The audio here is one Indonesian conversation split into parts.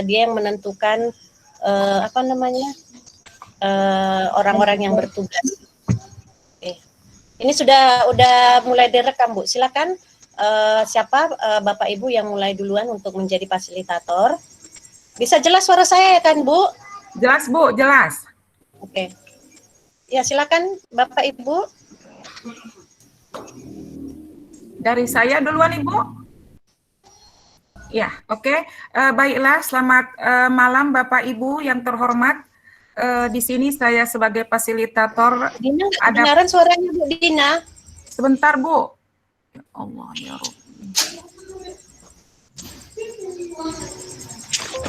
dia yang menentukan orang-orang yang bertugas. Ini sudah mulai direkam, Bu. Silakan siapa Bapak Ibu yang mulai duluan untuk menjadi fasilitator. Bisa jelas suara saya ya kan, Bu? Jelas, Bu, jelas. Oke. Ya, silakan Bapak Ibu. Dari saya duluan, Ibu. Ya, oke. Baiklah, selamat malam Bapak Ibu yang terhormat. Di sini saya sebagai fasilitator. Dina, kedengaran suaranya Bu Dina? Sebentar, Bu. Ya Allah, ya Rabbi.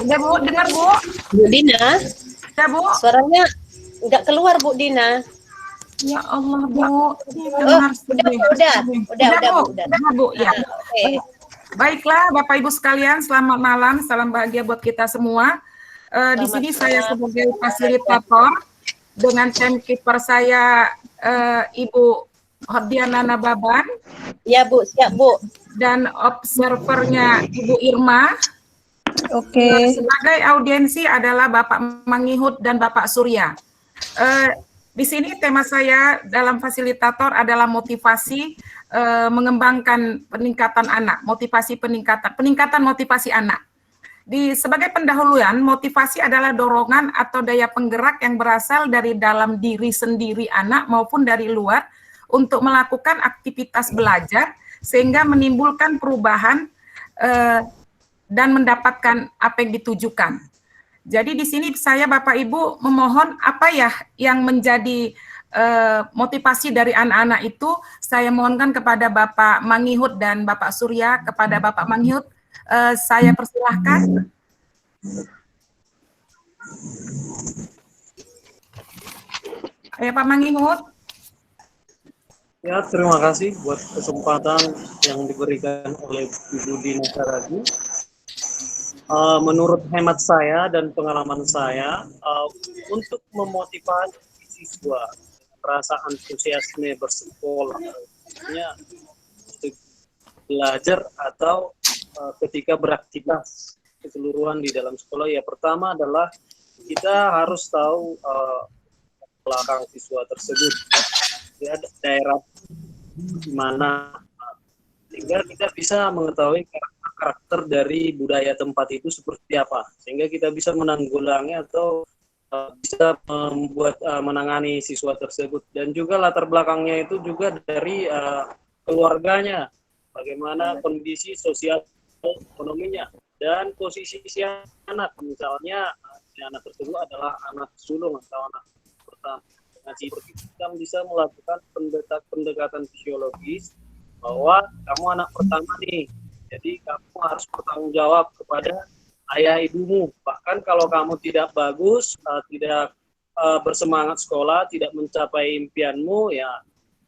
Udah, Bu, dengar, Bu? Bu Dina? Udah, Bu? Suaranya nggak keluar, Bu Dina. Ya Allah, Bu. Udah, Bu. Bu, ya. Okay. Baiklah, Bapak Ibu sekalian, selamat malam, salam bahagia buat kita semua. Di sini saya sebagai fasilitator dengan timekeeper saya Ibu Hordiana Nababan. Ya, Bu, siap, Bu. Dan observernya Ibu Irma. Oke. Sebagai audiensi adalah Bapak Mangihut dan Bapak Surya. Di sini tema saya dalam fasilitator adalah motivasi mengembangkan peningkatan anak, peningkatan motivasi anak. Sebagai pendahuluan, motivasi adalah dorongan atau daya penggerak yang berasal dari dalam diri sendiri anak maupun dari luar untuk melakukan aktivitas belajar sehingga menimbulkan perubahan dan mendapatkan apa yang ditujukan. Jadi di sini saya Bapak Ibu memohon apa ya yang menjadi motivasi dari anak-anak itu, saya mohonkan kepada Bapak Mangihut dan Bapak Surya. Kepada Bapak Mangihut, saya persilahkan. Ayo Pak Mangihut. Ya, terima kasih buat kesempatan yang diberikan oleh Ibu Dina Saragi. Menurut hemat saya dan pengalaman saya, untuk memotivasi siswa rasa antusiasme bersekolah, untuk belajar atau ketika beraktivitas keseluruhan di dalam sekolah, ya pertama adalah kita harus tahu belakang siswa tersebut, ya, daerah di mana, sehingga kita bisa mengetahui karakter dari budaya tempat itu seperti apa, sehingga kita bisa menanggulangi atau bisa membuat menangani siswa tersebut. Dan juga latar belakangnya itu juga dari keluarganya, bagaimana kondisi sosial ekonominya dan posisi si anak, misalnya si anak tersebut adalah anak sulung atau anak pertama. Nah, kita bisa melakukan pendekatan fisiologis bahwa kamu anak pertama nih, jadi kamu harus bertanggung jawab kepada ayah ibumu. Bahkan kalau kamu tidak bagus, tidak bersemangat sekolah, tidak mencapai impianmu, ya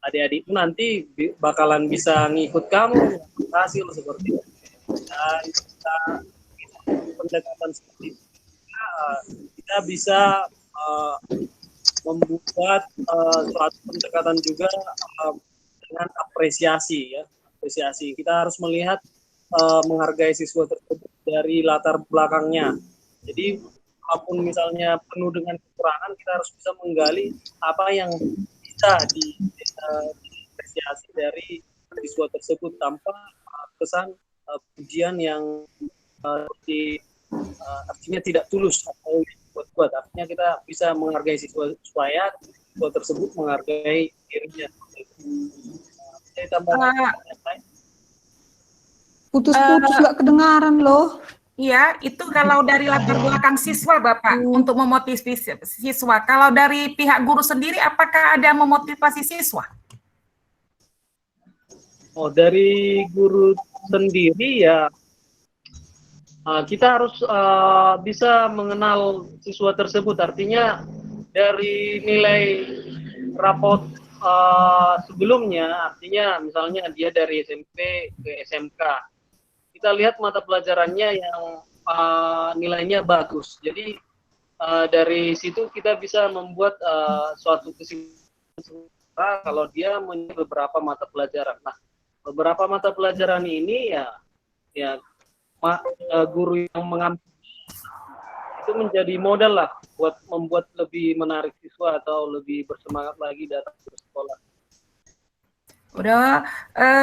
adik-adikmu nanti bakalan bisa ngikut kamu hasil seperti itu. Dan kita pendekatan seperti itu, kita bisa membuat suatu pendekatan juga dengan apresiasi, ya. Apresiasi. Kita harus melihat menghargai siswa tersebut dari latar belakangnya. Jadi apapun misalnya penuh dengan kekurangan, kita harus bisa menggali apa yang bisa diapresiasi dari siswa tersebut tanpa kesan pujian yang artinya tidak tulus atau buat-buat. Artinya kita bisa menghargai siswa supaya siswa tersebut menghargai dirinya. Saya tambah putus-putus nggak kedengaran loh. Iya, itu kalau dari latar belakang siswa Bapak untuk memotivasi siswa. Kalau dari pihak guru sendiri, apakah ada memotivasi siswa? Oh, dari guru sendiri ya kita harus bisa mengenal siswa tersebut. Artinya dari nilai rapot sebelumnya, artinya misalnya dia dari SMP ke SMK, kita lihat mata pelajarannya yang nilainya bagus. Jadi dari situ kita bisa membuat suatu kesimpulan kalau dia punya beberapa mata pelajaran. Nah, beberapa mata pelajaran ini ya guru yang mengambil itu menjadi modal lah buat membuat lebih menarik siswa atau lebih bersemangat lagi datang ke sekolah. Udah,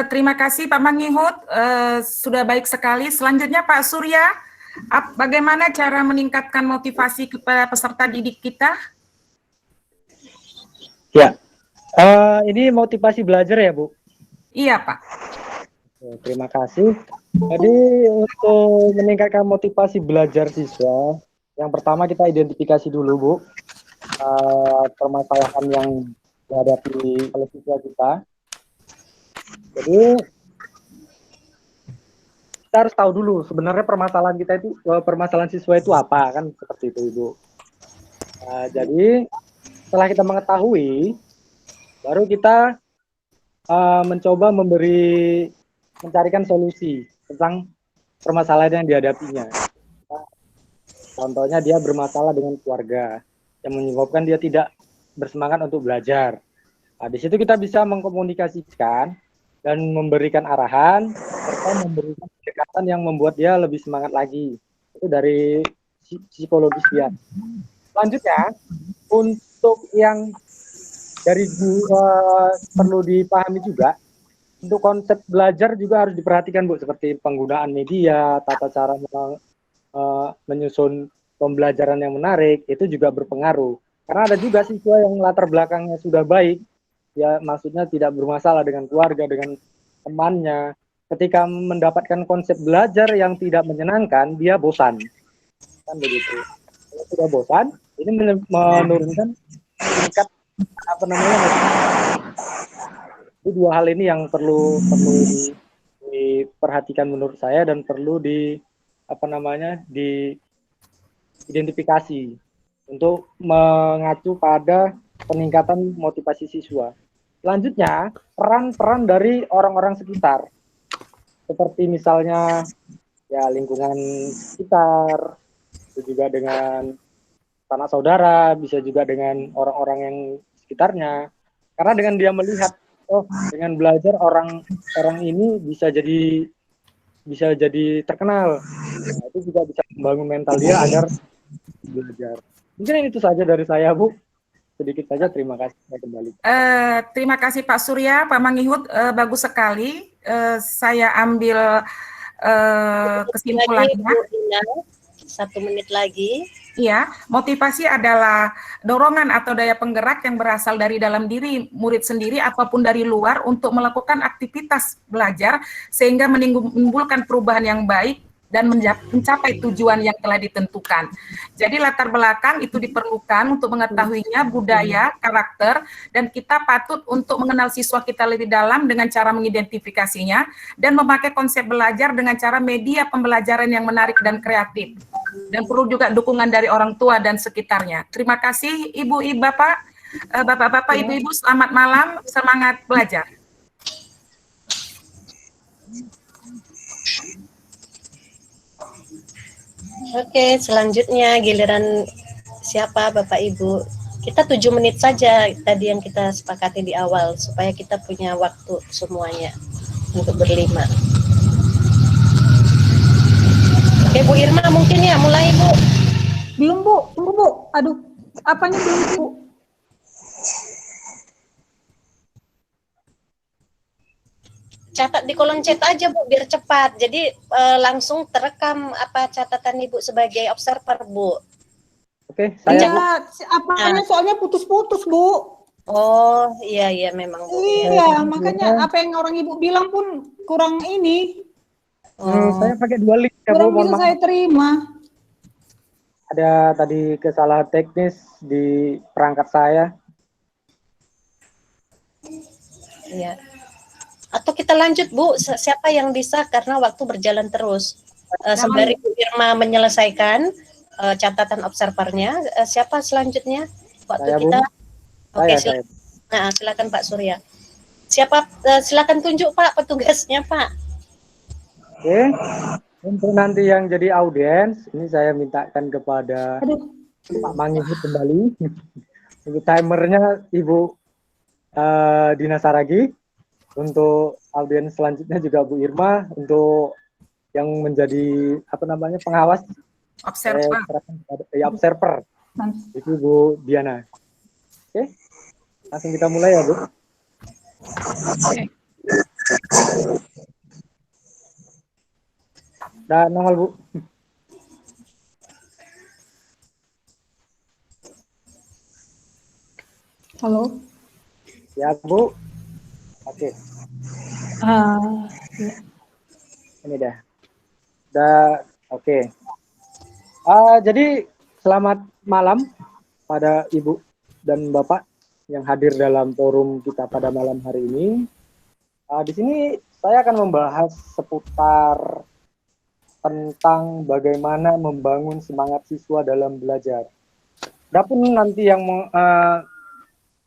terima kasih Pak Mangihut, sudah baik sekali. Selanjutnya Pak Surya, bagaimana cara meningkatkan motivasi kepada peserta didik kita? Ya, ini motivasi belajar ya Bu? Iya Pak. Terima kasih. Jadi untuk meningkatkan motivasi belajar siswa, yang pertama kita identifikasi dulu Bu, permasalahan yang dihadapi oleh siswa kita. Jadi kita harus tahu dulu sebenarnya permasalahan kita itu, permasalahan siswa itu apa, kan seperti itu Ibu. Jadi setelah kita mengetahui, baru kita mencoba mencarikan solusi tentang permasalahan yang dihadapinya. Contohnya dia bermasalah dengan keluarga yang menyebabkan dia tidak bersemangat untuk belajar. Nah, di situ kita bisa mengkomunikasikan dan memberikan arahan serta memberikan pendekatan yang membuat dia lebih semangat lagi. Itu dari psikologis dia. Selanjutnya, untuk yang dari perlu dipahami juga, untuk konsep belajar juga harus diperhatikan Bu, seperti penggunaan media, tata cara menyusun pembelajaran yang menarik, itu juga berpengaruh. Karena ada juga siswa yang latar belakangnya sudah baik, ya maksudnya tidak bermasalah dengan keluarga, dengan temannya. Ketika mendapatkan konsep belajar yang tidak menyenangkan, dia bosan. Kan begitu. Kalau sudah bosan, ini menurunkan tingkat Itu dua hal ini yang perlu diperhatikan menurut saya dan perlu diidentifikasi untuk mengacu pada peningkatan motivasi siswa. Selanjutnya, peran-peran dari orang-orang sekitar, seperti misalnya ya lingkungan sekitar, itu juga dengan sanak saudara, bisa juga dengan orang-orang yang sekitarnya. Karena dengan dia melihat, oh dengan belajar orang ini bisa jadi terkenal, nah, itu juga bisa membangun mental dia agar belajar. Mungkin itu saja dari saya Bu, sedikit saja. Terima kasih. Saya kembali. Terima kasih Pak Surya, Pak Mangihut, bagus sekali. Saya ambil kesimpulannya. 1 menit lagi. Iya, motivasi adalah dorongan atau daya penggerak yang berasal dari dalam diri murid sendiri ataupun dari luar untuk melakukan aktivitas belajar sehingga menimbulkan perubahan yang baik dan mencapai tujuan yang telah ditentukan. Jadi latar belakang itu diperlukan untuk mengetahuinya, budaya, karakter, dan kita patut untuk mengenal siswa kita lebih dalam dengan cara mengidentifikasinya dan memakai konsep belajar dengan cara media pembelajaran yang menarik dan kreatif. Dan perlu juga dukungan dari orang tua dan sekitarnya. Terima kasih Ibu, Bapak, Bapak-bapak, Ibu-ibu, selamat malam, semangat belajar. Oke, selanjutnya giliran siapa Bapak Ibu? Kita 7 menit saja tadi yang kita sepakati di awal supaya kita punya waktu semuanya untuk berlima. Oke, Bu Irma mungkin ya mulai Bu. Belum Bu, tunggu Bu. Aduh, apanya belum Bu? Catat di kolom chat aja Bu biar cepat. Jadi langsung terekam apa catatan Ibu sebagai observer Bu. Oke, saya Bu. Apanya soalnya putus-putus Bu. Oh iya memang Bu. Iya, makanya apa yang orang Ibu bilang pun kurang ini. Saya pakai 2 link ya Bu. Kurang bisa saya terima. Ada tadi kesalahan teknis di perangkat saya. Iya. Atau kita lanjut Bu, siapa yang bisa karena waktu berjalan terus. Sembari Bu Irma menyelesaikan catatan observernya, siapa selanjutnya? Waktu Saya, kita. Bu. Oke, Saya. Nah, silakan Pak Surya. Siapa silakan tunjuk Pak petugasnya Pak. Oke. Untuk nanti yang jadi audiens, ini saya mintakan kepada Pak Mangihut kembali. Untuk timernya Ibu Dina Saragi. Untuk audiens selanjutnya juga Bu Irma. Untuk yang menjadi pengawas Observer. observer. Itu Bu Diana. Oke, langsung kita mulai ya Bu. Dan nongol Bu. Halo. Ya Bu. Oke. Ya. Ini dah. Oke. Jadi selamat malam pada Ibu dan Bapak yang hadir dalam forum kita pada malam hari ini. Di sini saya akan membahas seputar tentang bagaimana membangun semangat siswa dalam belajar. Adapun nanti yang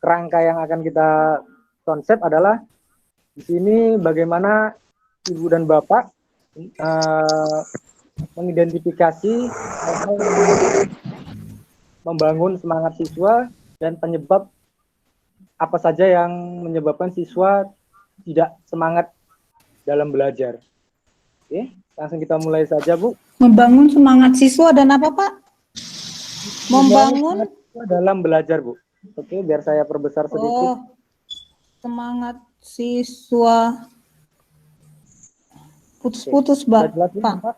kerangka yang akan kita konsep adalah di sini bagaimana Ibu dan Bapak mengidentifikasi atau membangun semangat siswa dan penyebab apa saja yang menyebabkan siswa tidak semangat dalam belajar. Oke, langsung kita mulai saja Bu. Membangun semangat siswa dan apa Pak? Membangun semangat siswa dalam belajar Bu. Oke, biar saya perbesar sedikit. Semangat siswa. Putus-putus Sudah Pak. jelas belum, Pak?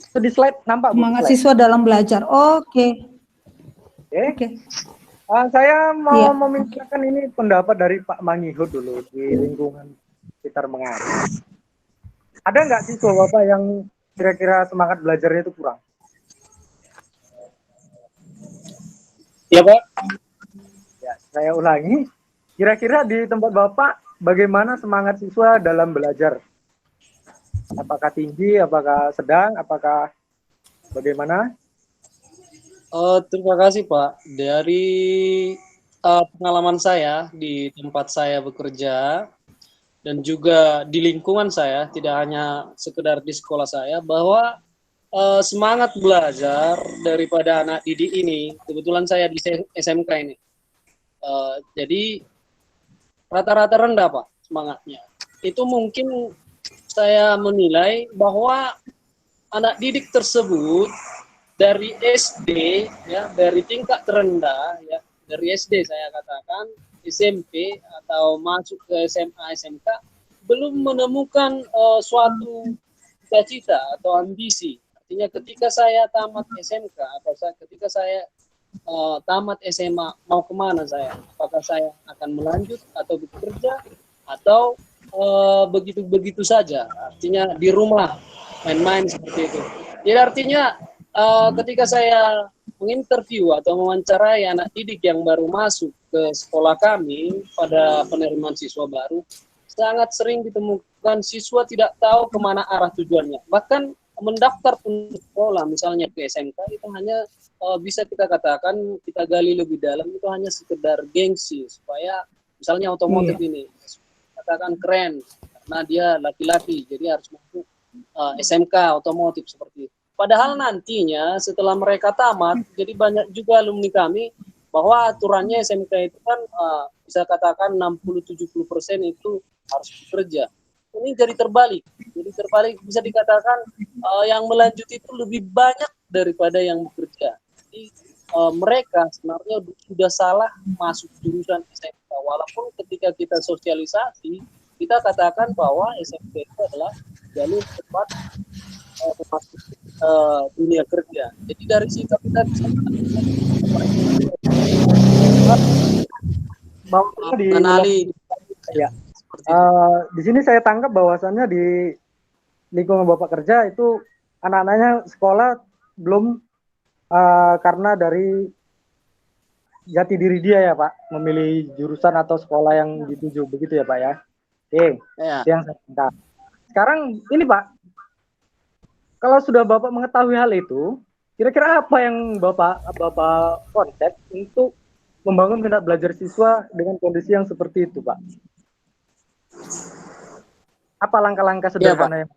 Itu di slide nampak Bu. Semangat Slide. siswa dalam belajar. Oke. Oke. Saya mau Iya. memintakan ini pendapat dari Pak Mangihud dulu di lingkungan sekitar mengajar. Ada nggak siswa Bapak yang kira-kira semangat belajarnya itu kurang? Ya Pak. Ya, saya ulangi. Kira-kira di tempat Bapak bagaimana semangat siswa dalam belajar? Apakah tinggi, apakah sedang, apakah bagaimana? Terima kasih Pak. Dari pengalaman saya di tempat saya bekerja dan juga di lingkungan saya, tidak hanya sekedar di sekolah saya, bahwa semangat belajar daripada anak didik ini, kebetulan saya di SMK ini, jadi rata-rata rendah Pak semangatnya. Itu mungkin saya menilai bahwa anak didik tersebut dari SD, ya, dari tingkat terendah, ya, dari SD saya katakan, SMP atau masuk ke SMA, SMK, belum menemukan suatu cita-cita atau ambisi. Artinya ketika saya tamat SMK atau ketika saya tamat SMA, mau kemana saya? Apakah saya akan melanjut atau bekerja atau begitu-begitu saja? Artinya di rumah main-main seperti itu. Jadi artinya ketika saya menginterview atau mewawancarai anak didik yang baru masuk ke sekolah kami pada penerimaan siswa baru, sangat sering ditemukan siswa tidak tahu kemana arah tujuannya. Bahkan mendaftar untuk sekolah, misalnya ke SMK, itu hanya bisa kita katakan, kita gali lebih dalam, itu hanya sekedar gengsi, supaya misalnya otomotif ini, katakan keren, karena dia laki-laki, jadi harus masuk SMK otomotif seperti itu. Padahal nantinya setelah mereka tamat, jadi banyak juga alumni kami bahwa aturannya SMK itu kan bisa katakan 60-70% itu harus bekerja. Ini jadi terbalik. Jadi terbalik bisa dikatakan yang melanjut itu lebih banyak daripada yang bekerja. Jadi mereka sebenarnya sudah salah masuk jurusan SMK. Walaupun ketika kita sosialisasi, kita katakan bahwa SMK itu adalah jalur tempat masuk dunia kerja. Jadi dari situ kita bisa mengenali. Ya. Di sini saya tangkap bahwasannya di lingkungan Bapak kerja itu anak-anaknya sekolah belum karena dari jati diri dia ya Pak, memilih jurusan atau sekolah yang dituju, begitu ya Pak ya. Oke, Ya. yang saya tangkap. Sekarang ini Pak, kalau sudah Bapak mengetahui hal itu, kira-kira apa yang Bapak konsep untuk membangun minat belajar siswa dengan kondisi yang seperti itu Pak? Apa langkah-langkah sederhana yang...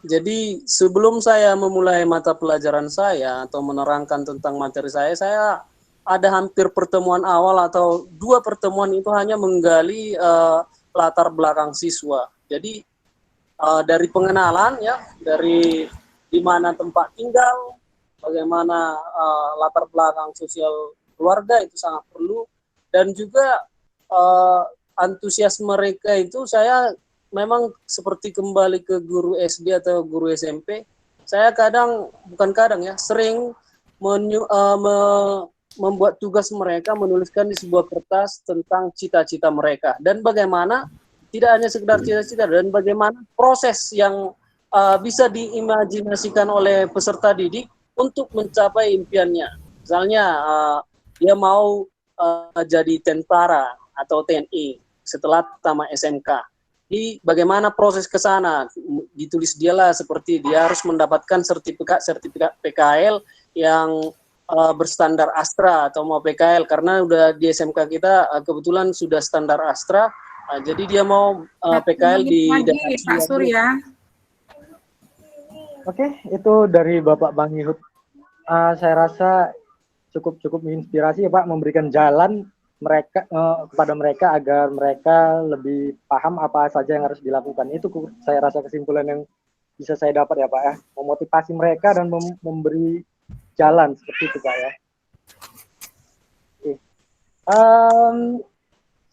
Jadi sebelum saya memulai mata pelajaran saya atau menerangkan tentang materi saya ada hampir pertemuan awal atau 2 pertemuan itu hanya menggali latar belakang siswa. Jadi dari pengenalan ya, dari di mana tempat tinggal, bagaimana latar belakang sosial keluarga itu sangat perlu, dan juga antusias mereka itu saya memang seperti kembali ke guru SD atau guru SMP. Saya sering membuat tugas mereka menuliskan di sebuah kertas tentang cita-cita mereka dan bagaimana tidak hanya sekedar cita-cita dan bagaimana proses yang bisa diimajinasikan oleh peserta didik untuk mencapai impiannya. Misalnya dia mau jadi tentara atau TNI setelah tamat SMK. Di bagaimana proses ke sana, ditulis dialah seperti dia harus mendapatkan sertifikat PKL yang berstandar Astra atau mau PKL, karena udah di SMK kita kebetulan sudah standar Astra, jadi dia mau PKL di Pak Surya. Oke, itu dari Bapak Bang Ihud. Saya rasa cukup menginspirasi ya Pak, memberikan jalan mereka kepada mereka agar mereka lebih paham apa saja yang harus dilakukan. Itu saya rasa kesimpulan yang bisa saya dapat ya Pak ya, memotivasi mereka dan memberi jalan seperti itu Pak ya.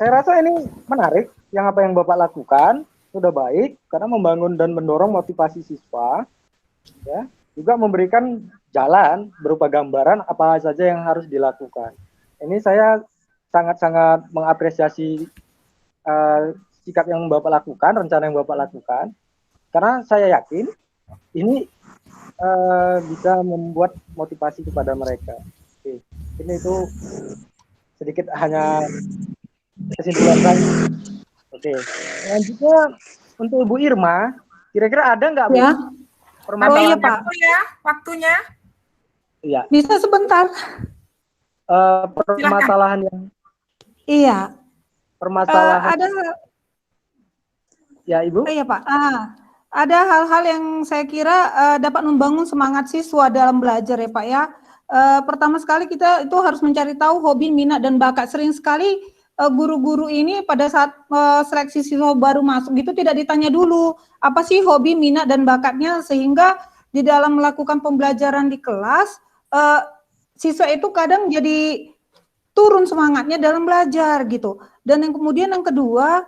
Saya rasa ini menarik yang apa yang Bapak lakukan, sudah baik karena membangun dan mendorong motivasi siswa ya, juga memberikan jalan berupa gambaran apa saja yang harus dilakukan. Ini saya sangat-sangat mengapresiasi sikap yang Bapak lakukan, rencana yang Bapak lakukan, karena saya yakin ini bisa membuat motivasi kepada mereka. Oke. Ini itu sedikit hanya kesimpulan saya. Oke. Selanjutnya untuk Ibu Irma, kira-kira ada nggak Bu Ya. permasalahan? Oh iya Pak, Waktunya. Iya. bisa sebentar? Permasalahan yang Iya. permasalahan Ada ya Ibu. iya Pak. Ada hal-hal yang saya kira dapat membangun semangat siswa dalam belajar ya Pak ya. Pertama sekali kita itu harus mencari tahu hobi, minat, dan bakat. Sering sekali guru-guru ini pada saat seleksi siswa baru masuk gitu tidak ditanya dulu apa sih hobi, minat, dan bakatnya, sehingga di dalam melakukan pembelajaran di kelas siswa itu kadang jadi turun semangatnya dalam belajar gitu. Dan yang kemudian yang kedua,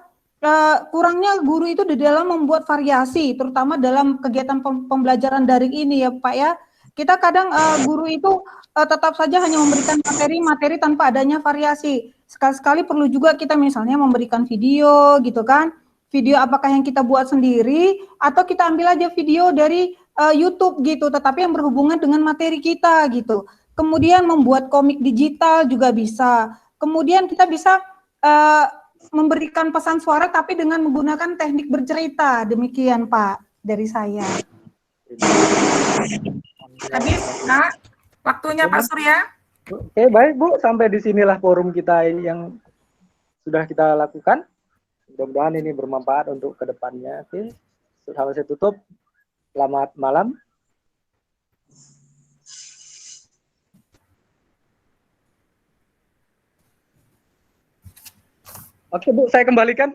kurangnya guru itu di dalam membuat variasi, terutama dalam kegiatan pembelajaran daring ini ya Pak ya. Kita kadang guru itu tetap saja hanya memberikan materi tanpa adanya variasi. Sekali-sekali perlu juga kita misalnya memberikan video gitu kan. Video apakah yang kita buat sendiri atau kita ambil aja video dari YouTube gitu, tetapi yang berhubungan dengan materi kita gitu. Kemudian membuat komik digital juga bisa. Kemudian kita bisa memberikan pesan suara tapi dengan menggunakan teknik bercerita. Demikian Pak dari saya. Habis, Kak. Waktunya Pak Surya. Oke, baik Bu, sampai di sinilah forum kita ini yang sudah kita lakukan. Mudah-mudahan ini bermanfaat untuk kedepannya. Oke, sampai saya tutup. Selamat malam. Oke Bu, saya kembalikan.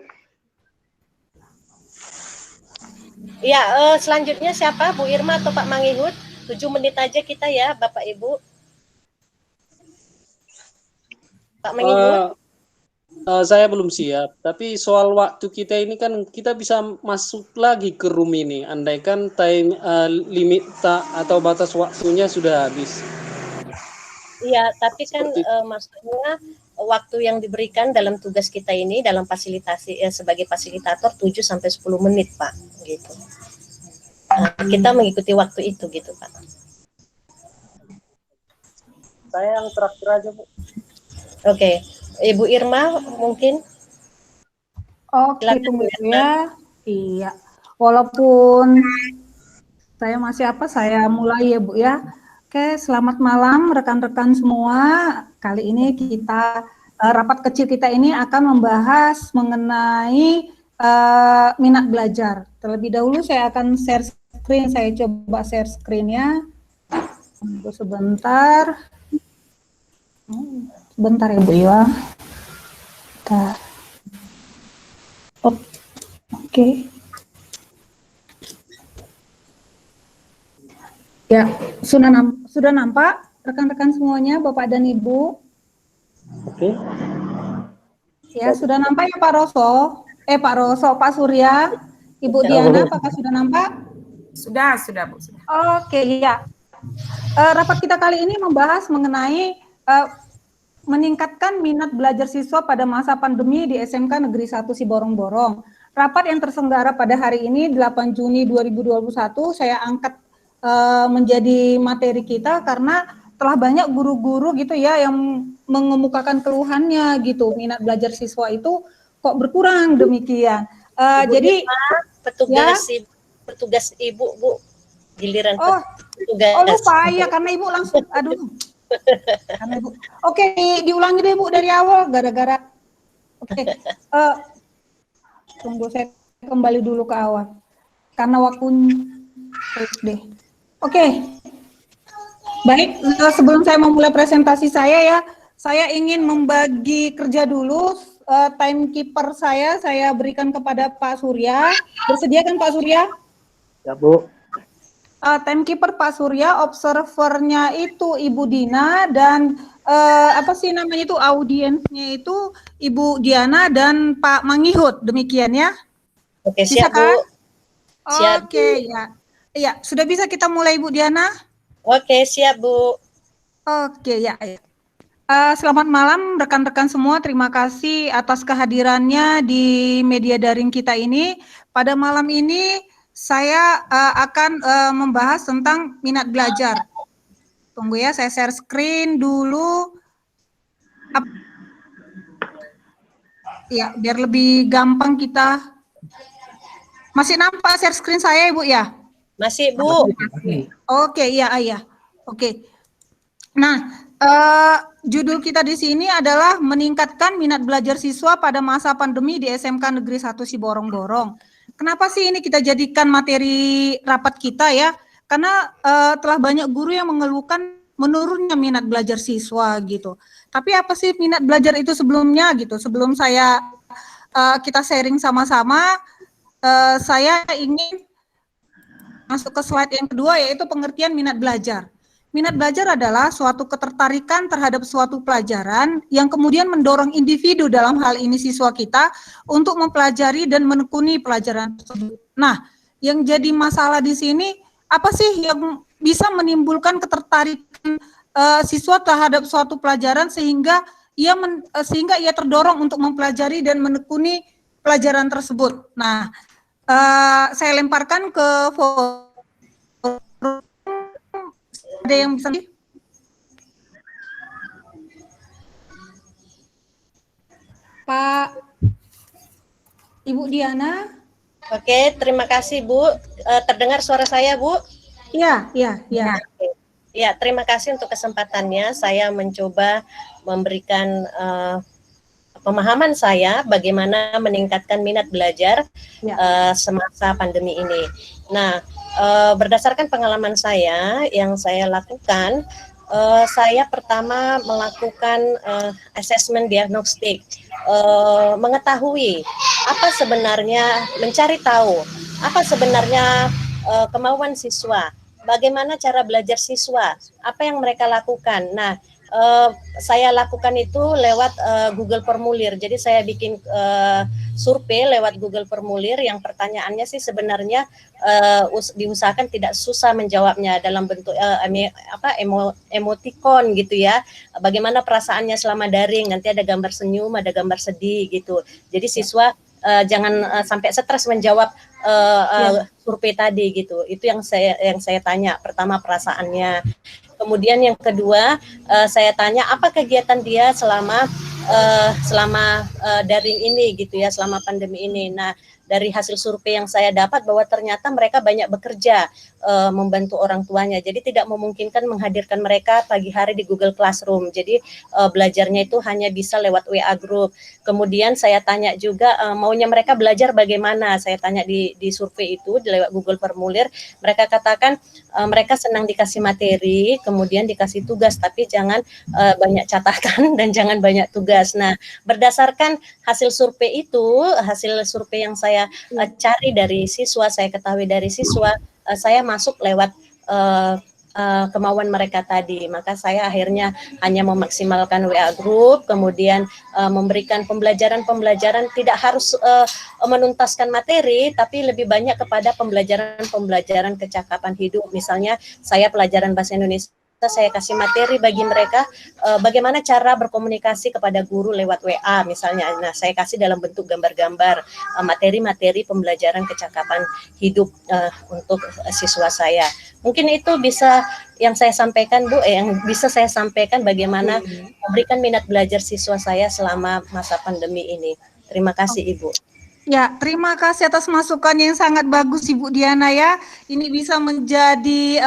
Ya, selanjutnya siapa? Bu Irma atau Pak Mangihud? 7 menit aja kita ya, Bapak Ibu. Pak Mangihud? Saya belum siap, tapi soal waktu kita ini kan kita bisa masuk lagi ke room ini, andaikan time limit atau batas waktunya sudah habis. Iya, tapi kan maksudnya waktu yang diberikan dalam tugas kita ini dalam fasilitasi sebagai fasilitator 7 sampai 10 menit, Pak, gitu. Kita mengikuti waktu itu gitu, Pak. Saya yang terakhir aja, Bu. Oke. Ibu Irma mungkin. Oke, tunggu ya. Iya. Walaupun saya masih saya mulai ya Bu ya. Oke, selamat malam rekan-rekan semua. Kali ini kita rapat kecil kita ini akan membahas mengenai minat belajar. Terlebih dahulu saya akan share screen. Saya coba share screen-nya. Tunggu sebentar. Sebentar ya Bu ya. Bentar. Oke. Ya, sudah nampak rekan-rekan semuanya, Bapak dan Ibu? Oke. Ya, sudah nampak ya Pak Roso? Pak Surya, Ibu Diana, apakah sudah nampak? Sudah, Bu. Sudah. Oke, ya. Rapat kita kali ini membahas mengenai meningkatkan minat belajar siswa pada masa pandemi di SMK Negeri 1 Siborong-Borong. Rapat yang terselenggara pada hari ini 8 Juni 2021 saya angkat menjadi materi kita karena telah banyak guru-guru gitu ya yang mengemukakan keluhannya gitu, minat belajar siswa itu kok berkurang demikian. Jadi petugas Ibu, Bu, giliran petugas. Oh lupa ya, karena Ibu langsung aduh. Karena Ibu. Oke, diulangi deh Bu dari awal gara-gara. Oke. Tunggu saya kembali dulu ke awal. Karena waktunya deh. Oke. Baik, sebelum saya memulai presentasi saya ingin membagi kerja dulu. Timekeeper saya berikan kepada Pak Surya. Bersedia kan Pak Surya? Ya, Bu. Timekeeper Pak Surya, observernya itu Ibu Dina, dan audiensnya itu Ibu Diana dan Pak Mangihut, demikian ya? Oke, bisa siap, kan? Bu. Siap. Oke, ya. Iya, sudah bisa kita mulai Ibu Diana? Oke, siap, Bu. Oke, ya. Selamat malam rekan-rekan semua, terima kasih atas kehadirannya di media daring kita ini. Pada malam ini saya akan membahas tentang minat belajar. Tunggu ya, saya share screen dulu. Ya, biar lebih gampang kita. Masih nampak share screen saya, Ibu ya? Masih, Bu. Oke, iya. Oke. Nah, judul kita di sini adalah meningkatkan minat belajar siswa pada masa pandemi di SMK Negeri 1 Siborong-Borong. Kenapa sih ini kita jadikan materi rapat kita ya? Karena telah banyak guru yang mengeluhkan menurunnya minat belajar siswa gitu. Tapi apa sih minat belajar itu sebelumnya gitu? Sebelum kita sharing sama-sama, saya ingin masuk ke slide yang kedua, yaitu pengertian minat belajar. Minat belajar adalah suatu ketertarikan terhadap suatu pelajaran yang kemudian mendorong individu, dalam hal ini siswa kita, untuk mempelajari dan menekuni pelajaran tersebut. Nah, yang jadi masalah di sini, apa sih yang bisa menimbulkan ketertarikan siswa terhadap suatu pelajaran sehingga ia terdorong untuk mempelajari dan menekuni pelajaran tersebut. Nah, saya lemparkan ke forum. Ada yang bisa? Pak Ibu Diana. Oke, terima kasih Bu. Terdengar suara saya, Bu? Iya. Ya, terima kasih untuk kesempatannya. Saya mencoba memberikan pemahaman saya bagaimana meningkatkan minat belajar semasa pandemi ini. Nah, berdasarkan pengalaman saya yang saya lakukan, saya pertama melakukan assessment diagnostik, mengetahui apa sebenarnya, mencari tahu apa sebenarnya kemauan siswa, bagaimana cara belajar siswa, apa yang mereka lakukan. Nah, saya lakukan itu lewat Google Formulir. Jadi saya bikin survei lewat Google Formulir yang pertanyaannya sih sebenarnya diusahakan tidak susah menjawabnya dalam bentuk emoticon gitu ya. Bagaimana perasaannya selama daring, nanti ada gambar senyum, ada gambar sedih gitu. Jadi siswa jangan sampai stres menjawab survei tadi gitu. Itu yang saya tanya. Pertama perasaannya. Kemudian yang kedua, saya tanya apa kegiatan dia selama daring ini gitu ya, selama pandemi ini. Nah, dari hasil survei yang saya dapat bahwa ternyata mereka banyak bekerja membantu orang tuanya. Jadi tidak memungkinkan menghadirkan mereka pagi hari di Google Classroom. Jadi belajarnya itu hanya bisa lewat WA group. Kemudian saya tanya juga maunya mereka belajar bagaimana. Saya tanya di survei itu lewat Google Formulir. Mereka katakan mereka senang dikasih materi, kemudian dikasih tugas, tapi jangan banyak catatan dan jangan banyak tugas. Nah, berdasarkan hasil survei itu, hasil survei yang saya cari dari siswa, saya ketahui dari siswa, saya masuk lewat kemauan mereka tadi. Maka saya akhirnya hanya memaksimalkan WA group, kemudian memberikan pembelajaran tidak harus menuntaskan materi, tapi lebih banyak kepada pembelajaran kecakapan hidup. Misalnya saya pelajaran bahasa Indonesia, saya kasih materi bagi mereka bagaimana cara berkomunikasi kepada guru lewat WA misalnya. Nah, saya kasih dalam bentuk gambar-gambar materi-materi pembelajaran kecakapan hidup untuk siswa saya. Mungkin itu bisa yang saya sampaikan, Bu, yang bisa saya sampaikan bagaimana memberikan minat belajar siswa saya selama masa pandemi ini. Terima kasih, Ibu. Ya, terima kasih atas masukan yang sangat bagus Ibu Diana ya. Ini bisa menjadi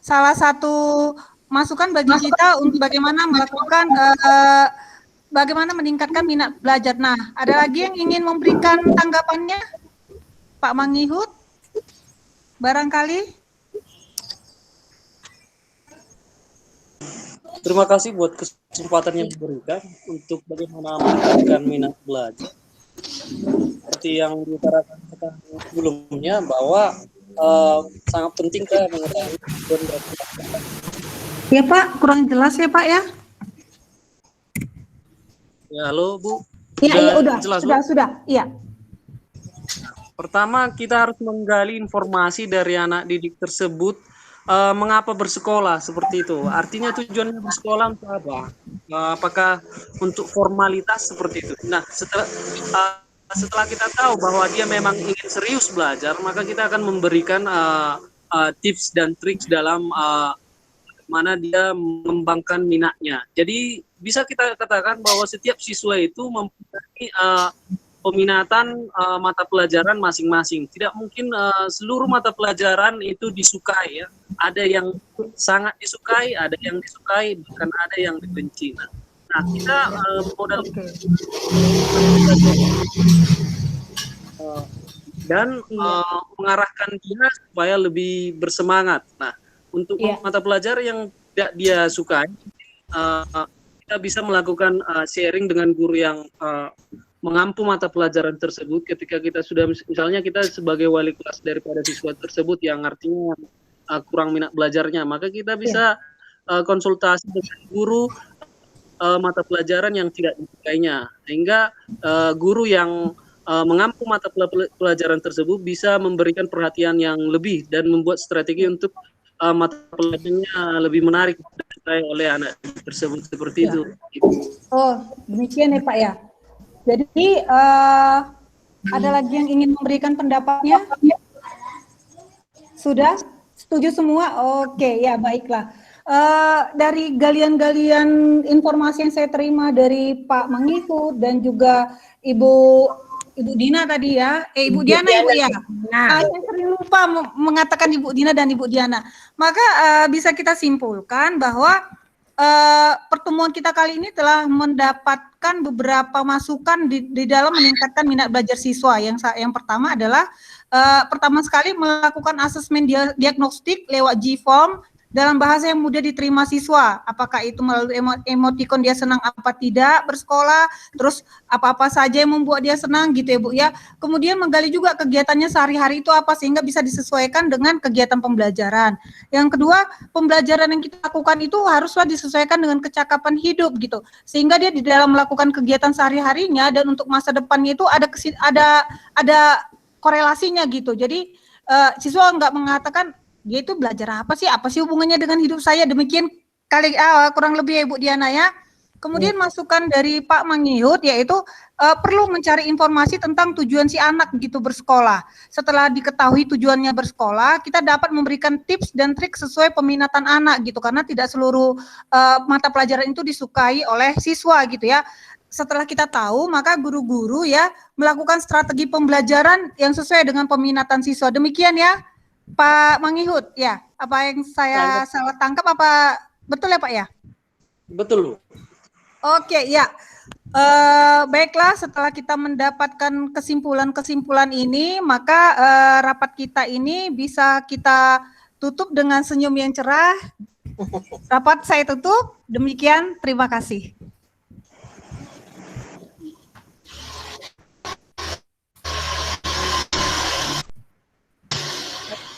salah satu masukan bagi kita untuk bagaimana melakukan bagaimana meningkatkan minat belajar. Nah, ada lagi yang ingin memberikan tanggapannya? Pak Mangihut? Barangkali? Terima kasih buat kesempatan yang diberikan untuk bagaimana meningkatkan minat belajar. Seperti yang diutarakan sebelumnya bahwa sangat penting kan mengetahui Ya Pak, kurang jelas ya Pak ya? Ya, halo Bu. Iya, udah. Jelas, sudah. Iya. Pertama, kita harus menggali informasi dari anak didik tersebut mengapa bersekolah seperti itu. Artinya tujuannya bersekolah untuk apa? Apakah untuk formalitas seperti itu? Nah, setelah kita tahu bahwa dia memang ingin serius belajar, maka kita akan memberikan tips dan trik dalam mana dia mengembangkan minatnya. Jadi bisa kita katakan bahwa setiap siswa itu mempunyai peminatan mata pelajaran masing-masing. Tidak mungkin seluruh mata pelajaran itu disukai ya. Ada yang sangat disukai, ada yang disukai, bahkan ada yang dibenci. Nah, kita modal dan mengarahkan dia supaya lebih bersemangat. Nah, untuk mata pelajaran yang tidak dia sukai, kita bisa melakukan sharing dengan guru yang mengampu mata pelajaran tersebut. Ketika kita sudah, misalnya kita sebagai wali kelas daripada siswa tersebut yang artinya kurang minat belajarnya, maka kita bisa konsultasi dengan guru mata pelajaran yang tidak disukainya, sehingga guru yang mengampu mata pelajaran tersebut bisa memberikan perhatian yang lebih dan membuat strategi untuk mata pelajarannya lebih menarik oleh anak tersebut seperti itu. Oh, demikian ya Pak ya. Jadi ada lagi yang ingin memberikan pendapatnya? Sudah? Setuju semua? Oke, ya baiklah. Dari galian-galian informasi yang saya terima dari Pak Mangihut dan juga Ibu Dina tadi ya, Ibu Diana Ibu ya. Nah, saya sering lupa mengatakan Ibu Dina dan Ibu Diana. Maka bisa kita simpulkan bahwa pertemuan kita kali ini telah mendapatkan beberapa masukan di dalam meningkatkan minat belajar siswa. Yang pertama adalah pertama sekali melakukan asesmen diagnostik lewat G-form dalam bahasa yang mudah diterima siswa. Apakah itu melalui emotikon dia senang apa tidak bersekolah, terus apa-apa saja yang membuat dia senang gitu ya Bu ya. Kemudian menggali juga kegiatannya sehari-hari itu apa sehingga bisa disesuaikan dengan kegiatan pembelajaran. Yang kedua, pembelajaran yang kita lakukan itu haruslah disesuaikan dengan kecakapan hidup gitu. Sehingga dia di dalam melakukan kegiatan sehari-harinya dan untuk masa depannya itu ada korelasinya gitu. Jadi siswa nggak mengatakan dia itu belajar apa sih hubungannya dengan hidup saya, demikian kurang lebih ya Ibu Diana ya. Kemudian masukan dari Pak Mangihut yaitu perlu mencari informasi tentang tujuan si anak gitu bersekolah. Setelah diketahui tujuannya bersekolah, kita dapat memberikan tips dan trik sesuai peminatan anak gitu, karena tidak seluruh mata pelajaran itu disukai oleh siswa gitu ya. Setelah kita tahu, maka guru-guru ya melakukan strategi pembelajaran yang sesuai dengan peminatan siswa. Demikian ya Pak Mangihut, ya, apa yang saya salah tangkap apa betul ya Pak ya? Betul. Oke, ya. Baiklah, setelah kita mendapatkan kesimpulan-kesimpulan ini, maka rapat kita ini bisa kita tutup dengan senyum yang cerah. Rapat saya tutup. Demikian, terima kasih.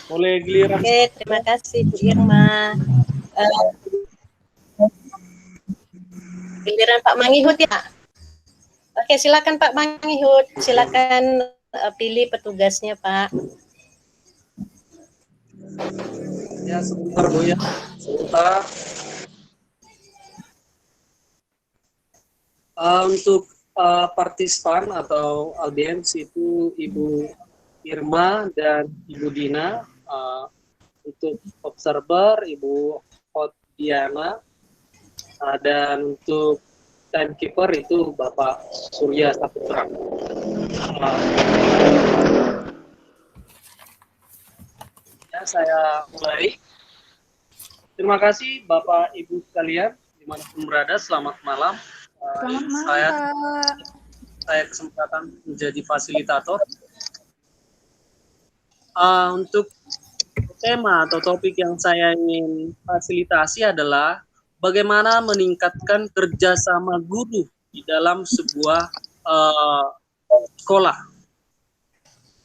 Boleh giliran. Oke, terima kasih Bu Irma. Giliran Pak Mangihut ya. Oke, silakan Pak Mangihut. Silakan pilih petugasnya, Pak. Ya, sebentar Bu ya. Sebentar. Untuk partisipan atau audiens itu Ibu Irma dan Ibu Dina. Untuk observer Ibu Diana. Dan untuk timekeeper itu Bapak Surya Saputra. Ya, saya mulai. Terima kasih Bapak Ibu sekalian dimanapun berada, selamat malam. Selamat malam. Saya kesempatan menjadi fasilitator. Untuk tema atau topik yang saya ingin fasilitasi adalah bagaimana meningkatkan kerjasama guru di dalam sebuah sekolah.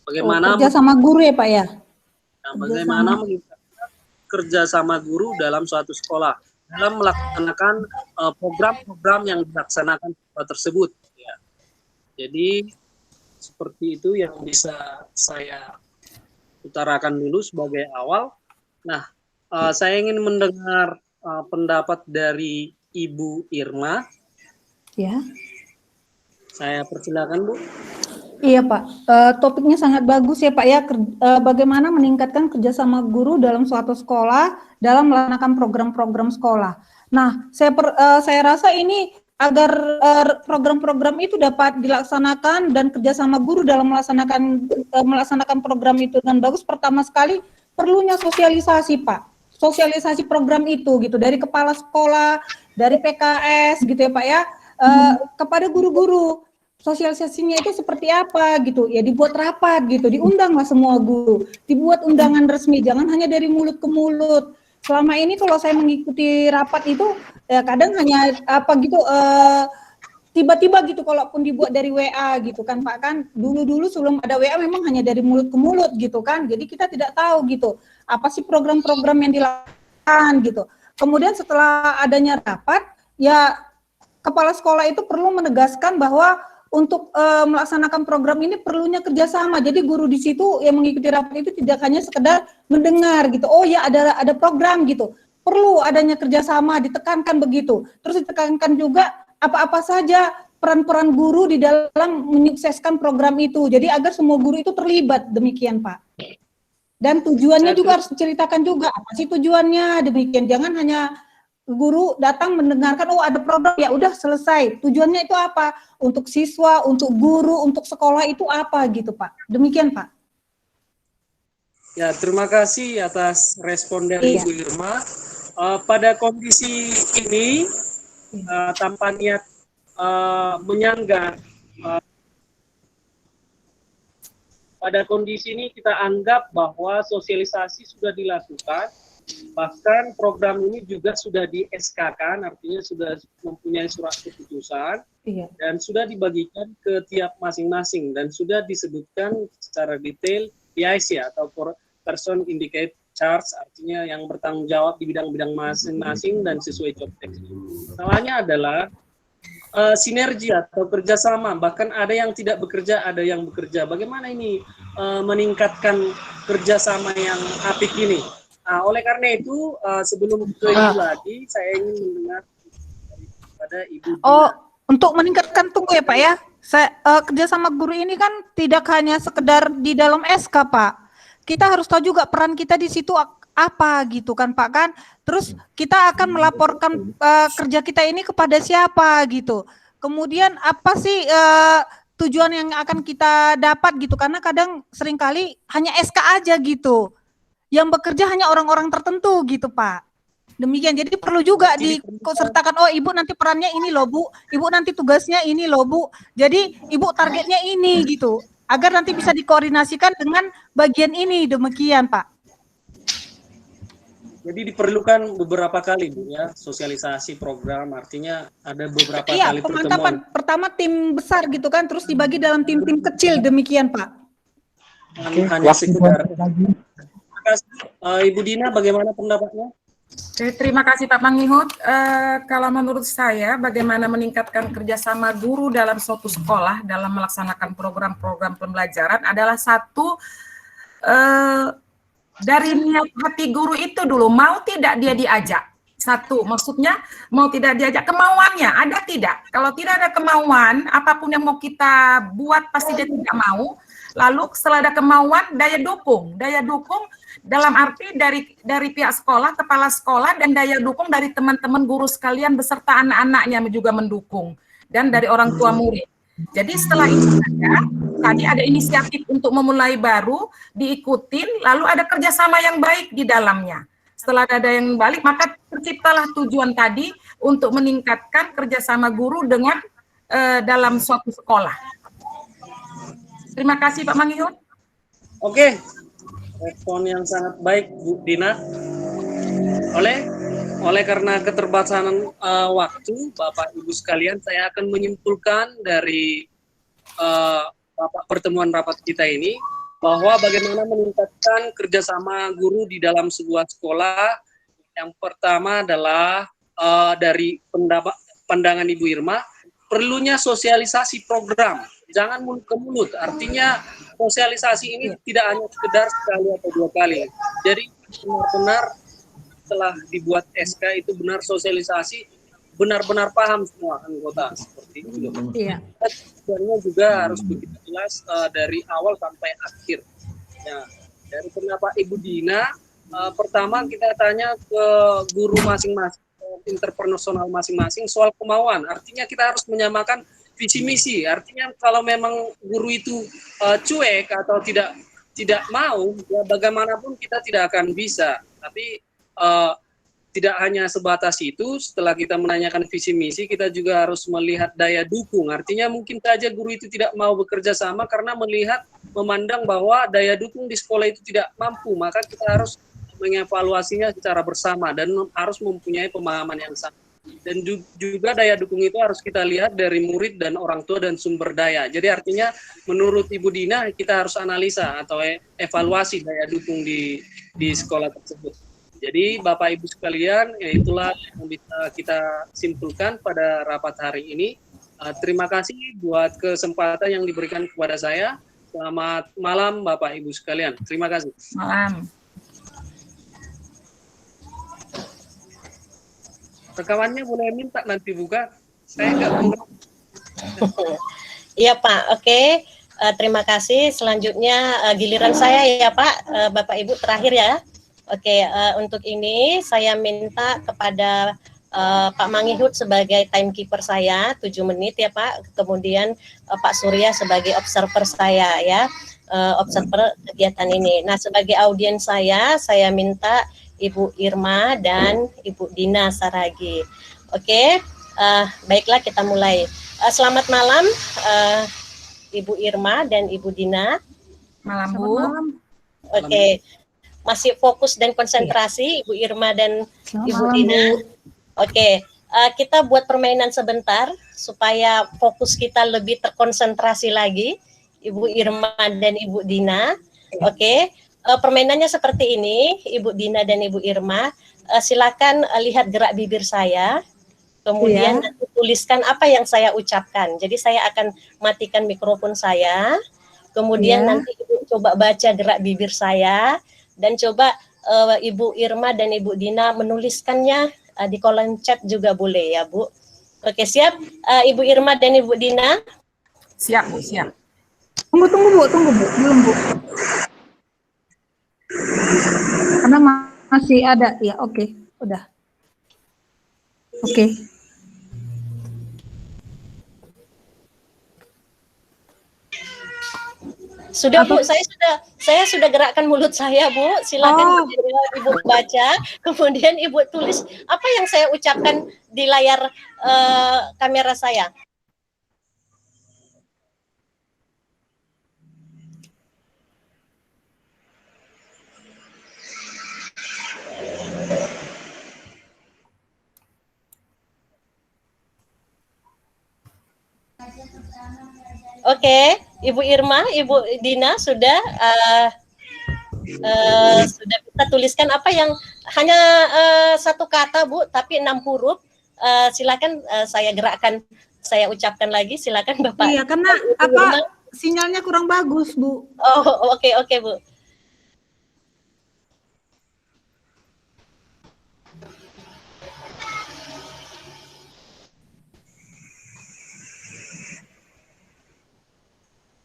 Bagaimana kerjasama guru ya Pak ya? Bagaimana meningkatkan kerjasama guru dalam suatu sekolah dalam melaksanakan program-program yang dilaksanakan tersebut. Ya. Jadi seperti itu yang bisa saya utarakan dulu sebagai awal. Nah, saya ingin mendengar pendapat dari Ibu Irma. Ya. Saya persilakan Bu. Iya Pak, topiknya sangat bagus ya Pak ya, bagaimana meningkatkan kerjasama guru dalam suatu sekolah dalam melaksanakan program-program sekolah. Nah, saya rasa ini agar program-program itu dapat dilaksanakan dan kerjasama guru dalam melaksanakan program itu dengan bagus, pertama sekali perlunya sosialisasi Pak, sosialisasi program itu gitu dari kepala sekolah, dari PKS gitu ya Pak ya, kepada guru-guru. Sosialisasinya itu seperti apa gitu, ya dibuat rapat gitu, diundanglah semua guru, dibuat undangan resmi, jangan hanya dari mulut ke mulut. Selama ini kalau saya mengikuti rapat itu, ya kadang hanya apa gitu, tiba-tiba gitu, kalaupun dibuat dari WA gitu kan Pak, kan dulu-dulu sebelum ada WA memang hanya dari mulut ke mulut gitu kan, jadi kita tidak tahu gitu, apa sih program-program yang dilakukan gitu. Kemudian setelah adanya rapat, ya kepala sekolah itu perlu menegaskan bahwa untuk melaksanakan program ini perlunya kerjasama. Jadi guru di situ yang mengikuti rapat itu tidak hanya sekedar mendengar gitu. Oh ya ada program gitu. Perlu adanya kerjasama, ditekankan begitu. Terus ditekankan juga apa-apa saja peran-peran guru di dalam menyukseskan program itu. Jadi agar semua guru itu terlibat, demikian Pak. Dan tujuannya juga harus diceritakan juga. Apa sih tujuannya, demikian. Jangan hanya guru datang mendengarkan, oh ada program, ya udah selesai. Tujuannya itu apa? Untuk siswa, untuk guru, untuk sekolah itu apa gitu Pak. Demikian Pak. Ya, terima kasih atas respon dari Ibu Irma. Pada kondisi ini, tanpa niat menyanggah, pada kondisi ini kita anggap bahwa sosialisasi sudah dilakukan. Bahkan program ini juga sudah di-SK-kan, artinya sudah mempunyai surat keputusan, dan sudah dibagikan ke tiap masing-masing, dan sudah disebutkan secara detail PIC atau Person Indicate Charge, artinya yang bertanggung jawab di bidang-bidang masing-masing dan sesuai job desk. Salahnya adalah sinergi atau kerjasama, bahkan ada yang tidak bekerja, ada yang bekerja. Bagaimana ini meningkatkan kerjasama yang apik ini? Oleh karena itu, sebelum ke Ibu lagi, saya ingin mendengar pada Ibu Dina. Oh, untuk meningkatkan, tunggu ya Pak ya, kerjasama guru ini kan tidak hanya sekedar di dalam SK Pak, kita harus tahu juga peran kita di situ apa gitu kan Pak kan, terus kita akan melaporkan kerja kita ini kepada siapa gitu, kemudian apa sih tujuan yang akan kita dapat gitu, karena kadang seringkali hanya SK aja gitu, yang bekerja hanya orang-orang tertentu gitu Pak. Demikian, jadi perlu juga disertakan, oh Ibu nanti perannya ini loh Bu, Ibu nanti tugasnya ini loh Bu, jadi Ibu targetnya ini gitu, agar nanti bisa dikoordinasikan dengan bagian ini, demikian Pak. Jadi diperlukan beberapa kali Bu ya, sosialisasi program, artinya ada beberapa kali pemantapan pertemuan. Pertama tim besar gitu kan, terus dibagi dalam tim-tim kecil, demikian Pak. Hanya sekedar Terima kasih. Ibu Dina, bagaimana pendapatnya? Oke, terima kasih Pak Mangihut. Kalau menurut saya, bagaimana meningkatkan kerjasama guru dalam suatu sekolah dalam melaksanakan program-program pembelajaran adalah satu dari niat hati guru itu dulu, mau tidak dia diajak. Satu, maksudnya mau tidak diajak, kemauannya ada tidak? Kalau tidak ada kemauan, apapun yang mau kita buat pasti dia tidak mau. Lalu setelah ada kemauan, daya dukung dalam arti dari pihak sekolah, kepala sekolah, dan daya dukung dari teman-teman guru sekalian beserta anak-anaknya juga mendukung, dan dari orang tua murid. Jadi setelah itu tadi ada inisiatif untuk memulai baru, diikutin, lalu ada kerjasama yang baik di dalamnya. Setelah ada yang balik, maka terciptalah tujuan tadi untuk meningkatkan kerjasama guru dengan dalam suatu sekolah. Terima kasih Pak Mangihut. Oke, respon yang sangat baik Bu Dina. Oleh karena keterbatasan waktu, Bapak Ibu sekalian, saya akan menyimpulkan dari pertemuan rapat kita ini bahwa bagaimana meningkatkan kerjasama guru di dalam sebuah sekolah. Yang pertama adalah dari pandangan Ibu Irma, perlunya sosialisasi program. Jangan mulut ke mulut, artinya sosialisasi ini tidak hanya sekedar sekali atau dua kali. Jadi benar-benar setelah dibuat SK itu benar sosialisasi, benar-benar paham semua anggota seperti itu. Iya. Sebenarnya juga harus begitu jelas dari awal sampai akhir. Ya, dari pendapat Ibu Dina, pertama kita tanya ke guru masing-masing, interpersonal masing-masing soal kemauan. Artinya kita harus menyamakan visi misi. Artinya kalau memang guru itu cuek atau tidak mau, ya bagaimanapun kita tidak akan bisa. Tapi tidak hanya sebatas itu, setelah kita menanyakan visi misi, kita juga harus melihat daya dukung. Artinya mungkin saja guru itu tidak mau bekerja sama karena memandang bahwa daya dukung di sekolah itu tidak mampu, maka kita harus mengevaluasinya secara bersama dan harus mempunyai pemahaman yang sama. Dan juga daya dukung itu harus kita lihat dari murid dan orang tua dan sumber daya. Jadi artinya menurut Ibu Dina kita harus analisa atau evaluasi daya dukung di sekolah tersebut. Jadi Bapak Ibu sekalian, itulah yang bisa kita simpulkan pada rapat hari ini. Terima kasih buat kesempatan yang diberikan kepada saya. Selamat malam Bapak Ibu sekalian. Terima kasih. Malam. Rekamannya boleh minta nanti buka. Saya nggak mengerti. Iya Pak, oke. Terima kasih. Selanjutnya giliran saya ya Pak, Bapak Ibu terakhir ya. Oke, untuk ini saya minta kepada Pak Mangihut sebagai timekeeper saya 7 menit ya Pak. Kemudian Pak Surya sebagai observer saya ya, observer kegiatan ini. Nah sebagai audiens saya minta Ibu Irma dan Ibu Dina Saragi. Oke, baiklah kita mulai. Selamat malam Ibu Irma dan Ibu Dina. Malam Bu. Oke, masih fokus dan konsentrasi Ibu Irma dan Ibu Dina. Oke, kita buat permainan sebentar supaya fokus kita lebih terkonsentrasi lagi Ibu Irma dan Ibu Dina. Oke. Permainannya seperti ini, Ibu Dina dan Ibu Irma. Silakan lihat gerak bibir saya, kemudian nanti tuliskan apa yang saya ucapkan. Jadi saya akan matikan mikrofon saya, kemudian nanti Ibu coba baca gerak bibir saya, dan coba Ibu Irma dan Ibu Dina menuliskannya di kolom chat juga boleh ya Bu. Oke siap, Ibu Irma dan Ibu Dina? Siap Bu, siap. Tunggu Bu, belum Bu. Karena masih ada, ya oke, udah. Oke. Sudah Bu, saya sudah gerakkan mulut saya Bu. Silakan Ibu baca, kemudian Ibu tulis apa yang saya ucapkan di layar kamera saya. Oke, Ibu Irma, Ibu Dina sudah Sudah kita tuliskan apa yang hanya satu kata Bu, tapi 6 huruf. Silakan saya gerakkan, saya ucapkan lagi. Silakan Bapak. Iya, karena Ibu Irma. sinyalnya kurang bagus, Bu. Oh, oke Bu.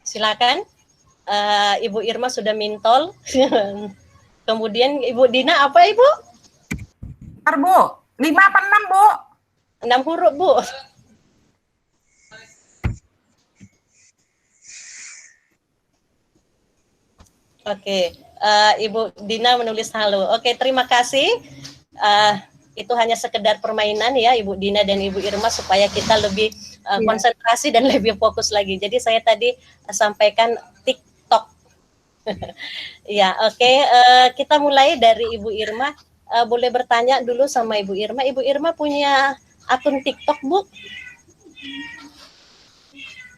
Silakan. Ibu Irma sudah mintol. Kemudian Ibu Dina apa Ibu? Bentar, Bu. 5 apa 6, Bu? 6 huruf Bu. Oke, Ibu Dina menulis halo. Oke, terima kasih. Itu hanya sekedar permainan ya Ibu Dina dan Ibu Irma supaya kita lebih konsentrasi dan lebih fokus lagi. Jadi saya tadi sampaikan TikTok. Ya, oke. Kita mulai dari Ibu Irma. Boleh bertanya dulu sama Ibu Irma. Ibu Irma punya akun TikTok, Bu?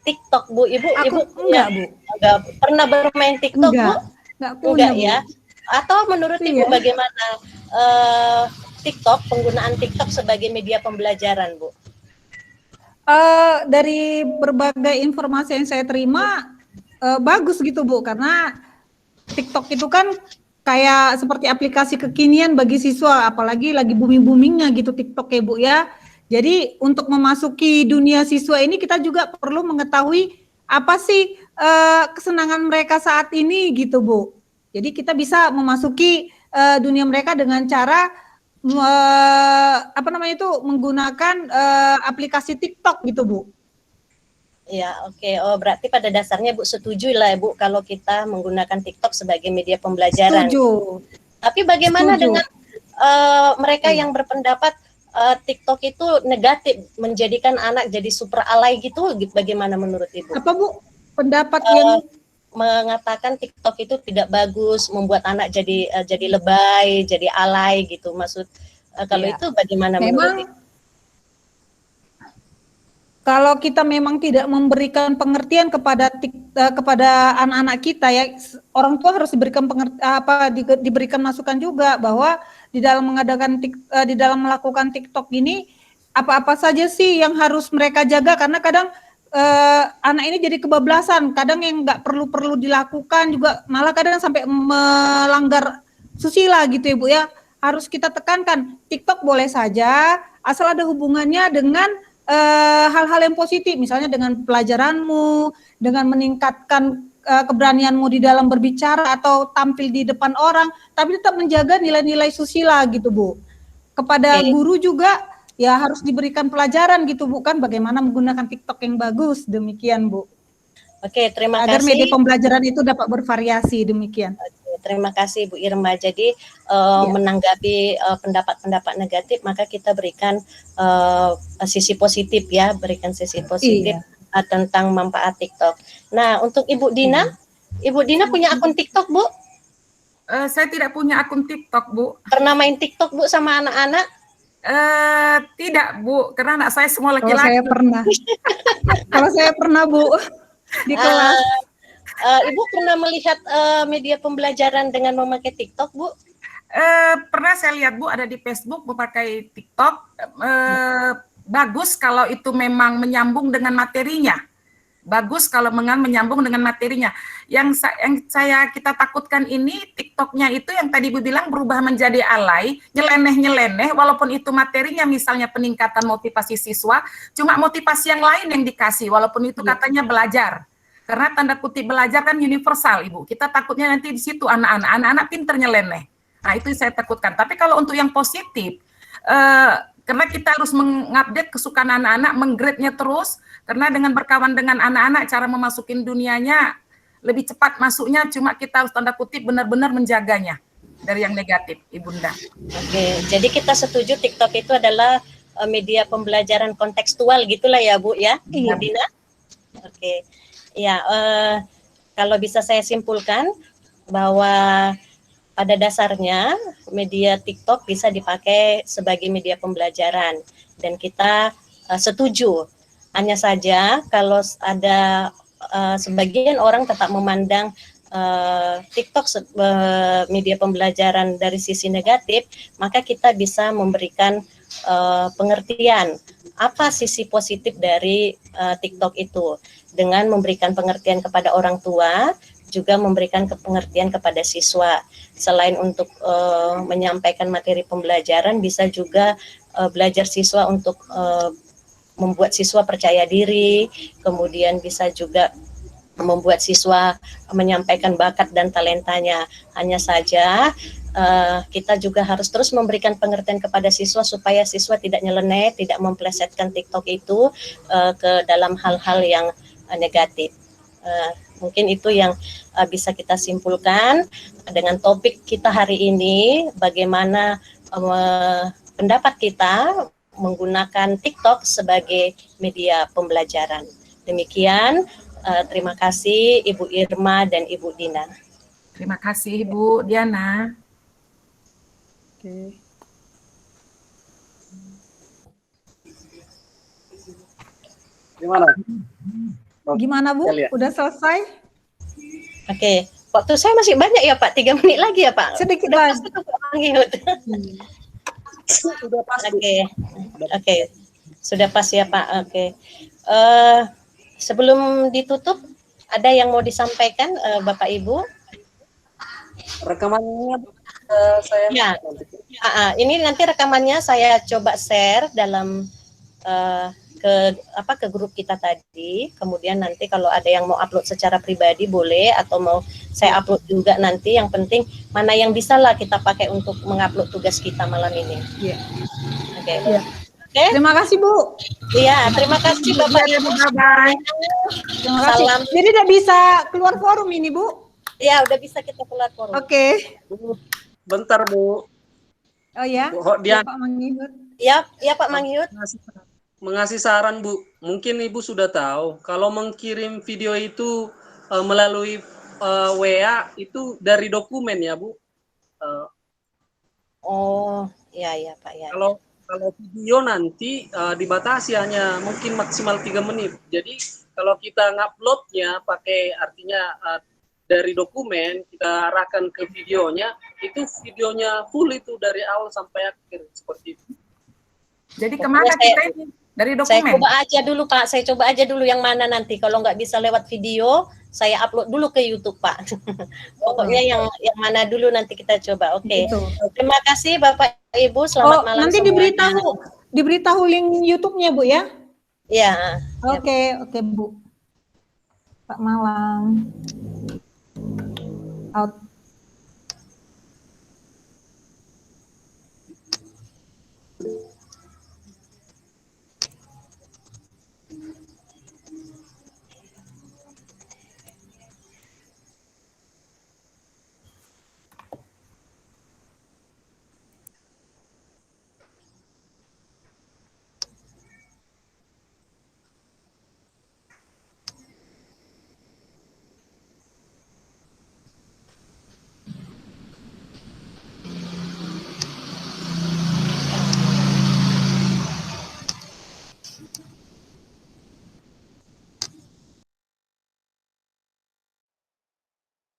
TikTok, Bu. Ibu Enggak, Bu. Enggak pernah bermain TikTok, Bu? Enggak punya, Bu. Ya. Atau menurut Ibu bagaimana TikTok, penggunaan TikTok sebagai media pembelajaran, Bu? Dari berbagai informasi yang saya terima bagus gitu, Bu, karena TikTok itu kan kayak seperti aplikasi kekinian bagi siswa, apalagi lagi booming-boomingnya gitu TikTok ya, Bu ya. Jadi untuk memasuki dunia siswa ini kita juga perlu mengetahui apa sih kesenangan mereka saat ini gitu, Bu. Jadi kita bisa memasuki dunia mereka dengan cara menggunakan aplikasi TikTok gitu, Bu. Ya, oke. Oh, berarti pada dasarnya Bu setuju lah Bu kalau kita menggunakan TikTok sebagai media pembelajaran. Setuju. Tapi bagaimana dengan mereka yang berpendapat TikTok itu negatif, menjadikan anak jadi super alay gitu, bagaimana menurut Ibu? Apa Bu pendapat yang mengatakan TikTok itu tidak bagus, membuat anak jadi lebay, jadi alay gitu. Maksud kalau itu bagaimana menurut Ibu? Kalau kita memang tidak memberikan pengertian kepada anak-anak kita ya, orang tua harus diberikan masukan juga bahwa di dalam melakukan TikTok ini apa-apa saja sih yang harus mereka jaga, karena kadang anak ini jadi kebablasan, kadang yang nggak perlu dilakukan juga malah kadang sampai melanggar susila gitu Ibu ya. Harus kita tekankan TikTok boleh saja asal ada hubungannya dengan hal-hal yang positif, misalnya dengan pelajaranmu, dengan meningkatkan keberanianmu di dalam berbicara atau tampil di depan orang, tapi tetap menjaga nilai-nilai susila gitu Bu. Kepada guru juga ya harus diberikan pelajaran gitu Bu, kan bagaimana menggunakan TikTok yang bagus, demikian Bu. Oke, terima kasih. Agar media pembelajaran itu dapat bervariasi, demikian. Terima kasih Bu Irma. Jadi menanggapi pendapat-pendapat negatif, maka kita berikan sisi positif ya, berikan sisi positif tentang manfaat TikTok. Nah, untuk Ibu Dina, Ibu Dina punya akun TikTok Bu? Saya tidak punya akun TikTok Bu. Pernah main TikTok Bu sama anak-anak? Tidak Bu, karena anak saya semua laki-laki. Kalau saya pernah. Kalau saya pernah Bu di kelas. Ibu pernah melihat media pembelajaran dengan memakai TikTok, Bu? Pernah saya lihat Bu ada di Facebook memakai TikTok. Bagus kalau itu memang menyambung dengan materinya. Bagus kalau menyambung dengan materinya. Yang kita takutkan ini TikToknya itu yang tadi Bu bilang berubah menjadi alay, nyeleneh-nyeleneh, walaupun itu materinya misalnya peningkatan motivasi siswa, cuma motivasi yang lain yang dikasih, walaupun itu katanya belajar. Karena tanda kutip belajar kan universal, Ibu. Kita takutnya nanti di situ anak-anak pinter nyeleneh. Nah, itu saya takutkan. Tapi kalau untuk yang positif, karena kita harus mengupdate kesukaan anak-anak, menggrade-nya terus, karena dengan berkawan dengan anak-anak, cara memasukin dunianya lebih cepat masuknya, cuma kita harus tanda kutip benar-benar menjaganya dari yang negatif, Ibunda. Oke, jadi kita setuju TikTok itu adalah media pembelajaran kontekstual gitulah ya, Bu ya? Iya. Dina? Oke. Ya, kalau bisa saya simpulkan bahwa pada dasarnya media TikTok bisa dipakai sebagai media pembelajaran dan kita setuju. Hanya saja kalau ada sebagian orang tetap memandang TikTok media pembelajaran dari sisi negatif, maka kita bisa memberikan pengertian apa sisi positif dari TikTok itu dengan memberikan pengertian kepada orang tua, juga memberikan pengertian kepada siswa. Selain untuk menyampaikan materi pembelajaran, bisa juga belajar siswa untuk membuat siswa percaya diri, kemudian bisa juga membuat siswa menyampaikan bakat dan talentanya. Hanya saja kita juga harus terus memberikan pengertian kepada siswa supaya siswa tidak nyeleneh, tidak memplesetkan TikTok itu ke dalam hal-hal yang negatif. Mungkin itu yang bisa kita simpulkan dengan topik kita hari ini, bagaimana pendapat kita menggunakan TikTok sebagai media pembelajaran. Demikian, terima kasih Ibu Irma dan Ibu Dina. Terima kasih Ibu Diana. Oke. Gimana? Gimana Bu? Lihat. Udah selesai? Oke, waktu saya masih banyak ya Pak, 3 menit lagi ya Pak. Sedikit Udah lagi. pas itu Pak Manghiyut. Sudah pasti. Oke, sudah pas ya Pak. Oke. Sebelum ditutup, ada yang mau disampaikan Bapak Ibu? Rekamannya saya Ya. Ini nanti rekamannya saya coba share dalam ke grup kita tadi. Kemudian nanti kalau ada yang mau upload secara pribadi boleh, atau mau saya upload juga nanti. Yang penting mana yang bisa lah kita pakai untuk mengupload tugas kita malam ini. Iya. Oke. Iya. Oke. Terima kasih Bu. Iya, terima kasih Bapak Ibu. Bye-bye. Terima kasih. Salam. Jadi udah bisa keluar forum ini Bu? Ya, udah bisa kita keluar forum. Oke. bentar Bu. Oh ya. Bu Diana Pak Manghiyut. Ya, Pak Manghiyut. mengasih saran Bu. Mungkin Ibu sudah tahu kalau mengirim video itu melalui WA itu dari dokumen ya Bu. Oh, ya Pak ya. Kalau video nanti dibatasi hanya mungkin maksimal 3 menit. Jadi kalau kita nguploadnya pakai artinya dari dokumen kita arahkan ke videonya, itu videonya full itu dari awal sampai akhir seperti itu. Jadi kemana kita ini? Dari Saya dokumen? coba aja dulu Pak, saya coba aja dulu yang mana nanti. Kalau nggak bisa lewat video, saya upload dulu ke YouTube Pak. Pokoknya yang mana dulu nanti kita coba. Oke. Gitu. Terima kasih Bapak Ibu, selamat malam nanti semuanya. diberitahu link YouTube-nya Bu ya? Ya. Oke, Bu. Selamat malam. Out.